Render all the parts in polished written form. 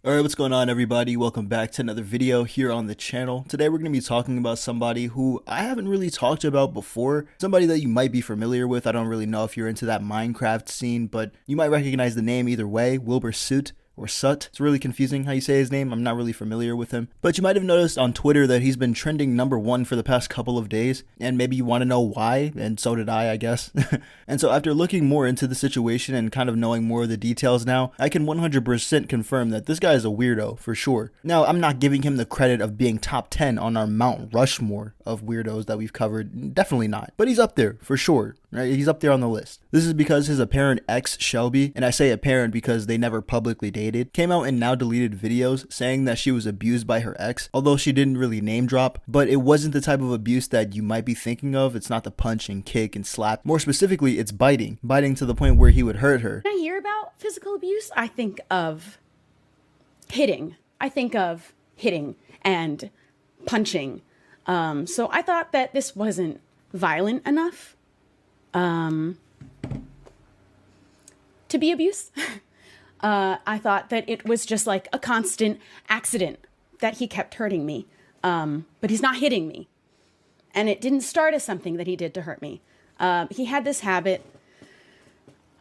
Alright, what's going on everybody? Welcome back to another video here on the channel. Today we're going to be talking about somebody who I haven't really talked about before. Somebody that you might be familiar with. I don't really know if you're into that Minecraft scene, but you might recognize the name either way. Wilbur Soot. Or Sut. It's really confusing how you say his name. I'm not really familiar with him. But you might have noticed on Twitter that he's been trending #1 for the past couple of days. And maybe you want to know why, and so did I guess. And so after looking more into the situation and kind of knowing more of the details now, I can 100% confirm that this guy is a weirdo, for sure. Now, I'm not giving him the credit of being top 10 on our Mount Rushmore of weirdos that we've covered. Definitely not. But he's up there, for sure. Right? He's up there on the list. This is because his apparent ex, Shelby, and I say apparent because they never publicly dated, came out in now deleted videos saying that she was abused by her ex, although she didn't really name drop, but it wasn't the type of abuse that you might be thinking of. It's not the punch and kick and slap. More specifically, it's biting to the point where he would hurt her. When I hear about physical abuse, I think of hitting. I think of hitting and punching. So I thought that this wasn't violent enough to be abuse. I thought that it was just like a constant accident that he kept hurting me. But he's not hitting me. And it didn't start as something that he did to hurt me. He had this habit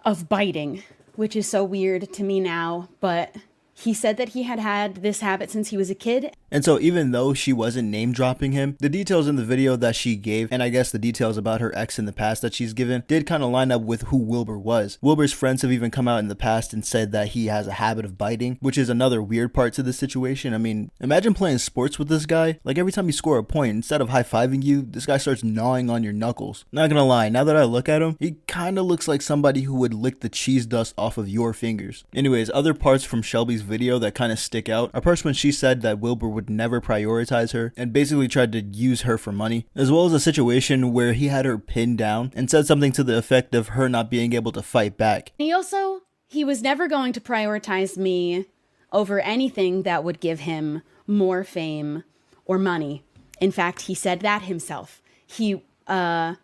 of biting, which is so weird to me now, but he said that he had had this habit since he was a kid. And so even though she wasn't name dropping him, the details in the video that she gave, and I guess the details about her ex in the past that she's given, did kind of line up with who Wilbur was. Wilbur's friends have even come out in the past and said that he has a habit of biting, which is another weird part to the situation. I mean, imagine playing sports with this guy. Like every time you score a point, instead of high-fiving you, this guy starts gnawing on your knuckles. Not gonna lie, now that I look at him, he kind of looks like somebody who would lick the cheese dust off of your fingers. Anyways, other parts from Shelby's video that kind of stick out are parts when she said that Wilbur would never prioritize her and basically tried to use her for money, as well as a situation where he had her pinned down and said something to the effect of her not being able to fight back. He was never going to prioritize me over anything that would give him more fame or money. In fact, he said that himself. That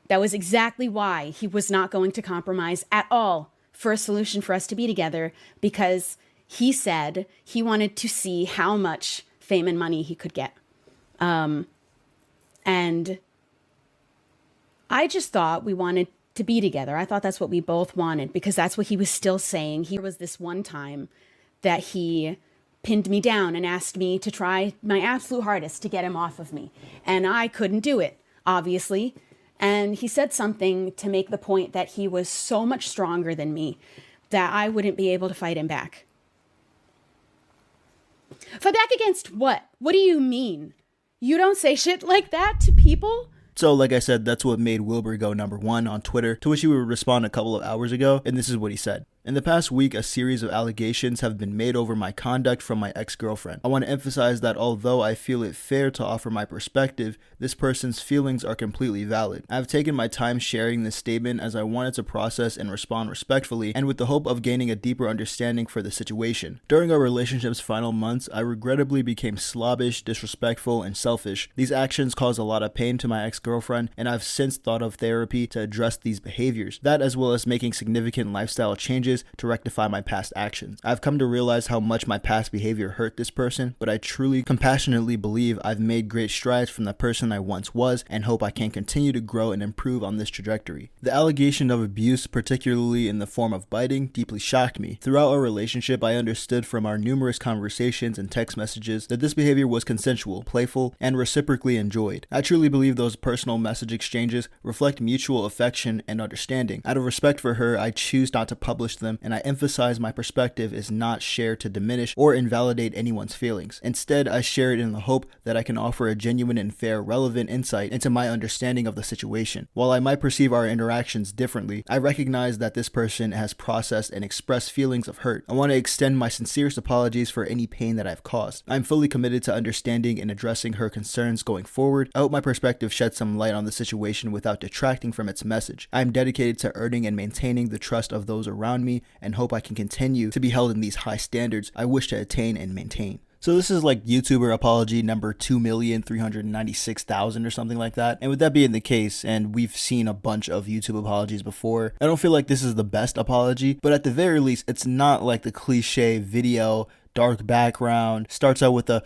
was exactly why he was not going to compromise at all for a solution for us to be together, because he said he wanted to see how much fame and money he could get. And I just thought we wanted to be together. I thought that's what we both wanted, because that's what he was still saying. He was this one time that he pinned me down and asked me to try my absolute hardest to get him off of me. And I couldn't do it, obviously. And he said something to make the point that he was so much stronger than me that I wouldn't be able to fight him back. Fight back against what? What do you mean? You don't say shit like that to people? So like I said, that's what made Wilbur go #1 on Twitter, to which he would respond a couple of hours ago, and this is what he said. In the past week, a series of allegations have been made over my conduct from my ex-girlfriend. I want to emphasize that although I feel it fair to offer my perspective, this person's feelings are completely valid. I have taken my time sharing this statement as I wanted to process and respond respectfully and with the hope of gaining a deeper understanding for the situation. During our relationship's final months, I regrettably became slobbish, disrespectful, and selfish. These actions caused a lot of pain to my ex-girlfriend, and I've since thought of therapy to address these behaviors. That, as well as making significant lifestyle changes to rectify my past actions. I've come to realize how much my past behavior hurt this person, but I truly, compassionately believe I've made great strides from the person I once was and hope I can continue to grow and improve on this trajectory. The allegation of abuse, particularly in the form of biting, deeply shocked me. Throughout our relationship, I understood from our numerous conversations and text messages that this behavior was consensual, playful, and reciprocally enjoyed. I truly believe those personal message exchanges reflect mutual affection and understanding. Out of respect for her, I choose not to publish them, and I emphasize my perspective is not shared to diminish or invalidate anyone's feelings. Instead, I share it in the hope that I can offer a genuine and fair, relevant insight into my understanding of the situation. While I might perceive our interactions differently, I recognize that this person has processed and expressed feelings of hurt. I want to extend my sincerest apologies for any pain that I've caused. I'm fully committed to understanding and addressing her concerns going forward. I hope my perspective sheds some light on the situation without detracting from its message. I am dedicated to earning and maintaining the trust of those around me and hope I can continue to be held in these high standards I wish to attain and maintain. So this is like YouTuber apology number 2,396,000 or something like that. And with that being the case, and we've seen a bunch of YouTube apologies before, I don't feel like this is the best apology, but at the very least, it's not like the cliche video dark background, starts out with a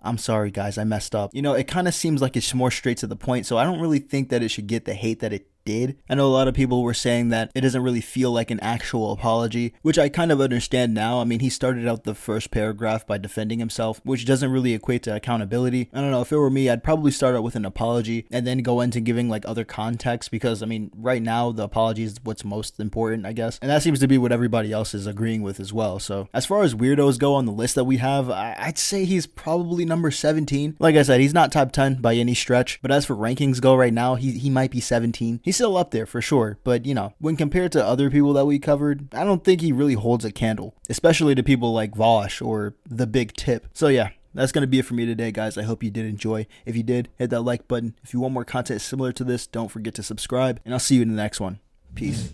I'm sorry guys, I messed up. You know, it kind of seems like it's more straight to the point, so I don't really think that it should get the hate that it did. I know a lot of people were saying that it doesn't really feel like an actual apology, which I kind of understand now. I mean, he started out the first paragraph by defending himself, which doesn't really equate to accountability. I don't know, if it were me, I'd probably start out with an apology and then go into giving like other context, because I mean, right now the apology is what's most important, I guess. And that seems to be what everybody else is agreeing with as well. So as far as weirdos go on the list that we have, I'd say he's probably number 17. Like I said, he's not top 10 by any stretch, but as for rankings go right now, he might be 17. He's still up there for sure, but you know, when compared to other people that we covered, I don't think he really holds a candle, especially to people like Vosh or the Big Tip. So yeah, that's going to be it for me today, guys. I hope you did enjoy. If you did, hit that like button. If you want more content similar to this, don't forget to subscribe, and I'll see you in the next one. Peace.